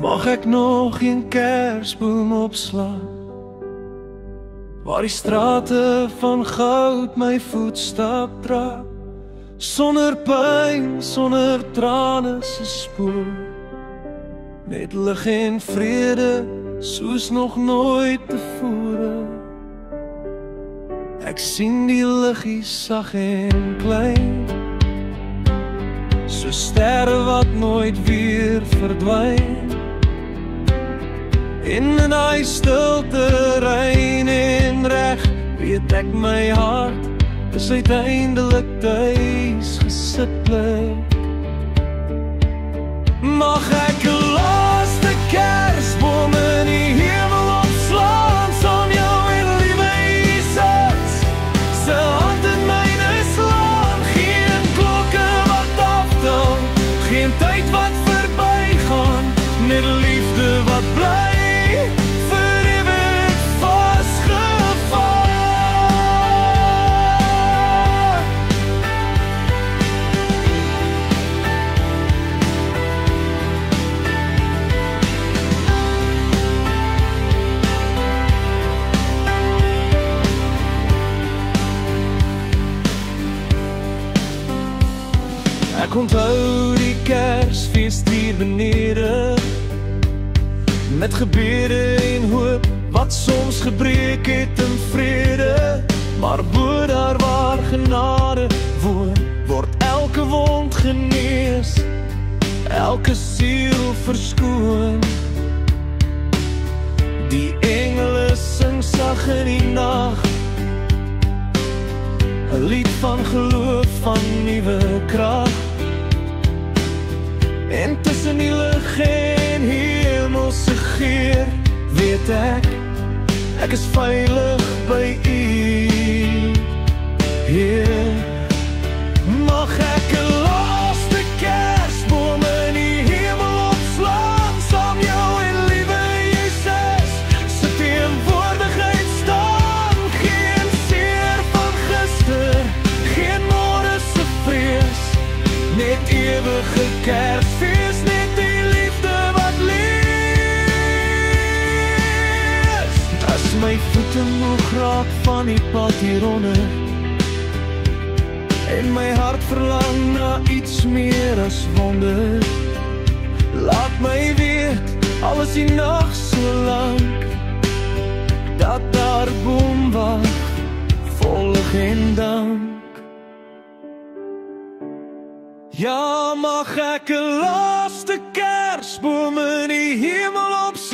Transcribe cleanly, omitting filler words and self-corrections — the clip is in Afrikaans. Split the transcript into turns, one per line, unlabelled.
Mag ek nog een kersboom opslaan, waar die strate van goud my voetstap dra, sonder pyn, sonder trane se spoor, net lig en vrede soos nog nooit tevore. Ek sien die liggies sag en klein, so sterre wat nooit weer verdwyn. In die stilte rein en reg, weet ek my hart is uiteindelik tuis gesit blik. Mag ek 'n laaste kersboom in die hemel opslaan, saam jou en liewe Jesus se hand in myne slaan. Geen klokke wat aftel, geen tyd wat verbygaan, net liefde wat bly. Ek onthou die Kersfeest hier benede, met gebede en hoop wat soms gebreek het in vrede. Maar bo daar waar genade woon, word elke wond genees, elke siel verskoon. Die engele sing sag in die nag, 'n lied van geloof, van nuwe krag. En tussen die lig en hemelse geur, weet ek is veilig by U, Heer. Mag ek 'n laaste kersboom in die hemel opslaan, saam jou en liewe Jesus se teenwoordigheid staan. Geen seer van gister, geen môre se vrees, net ewige Kersfees, net die liefde wat lees. As my voete moeg raak van die pad hieronder, en my hart verlang na iets meer as wonder, laat my weet, al is die nag so lank, dat daar boom wag, vol lig en dank. Ja, mag ek 'n laaste kersboom in die hemel opslaan,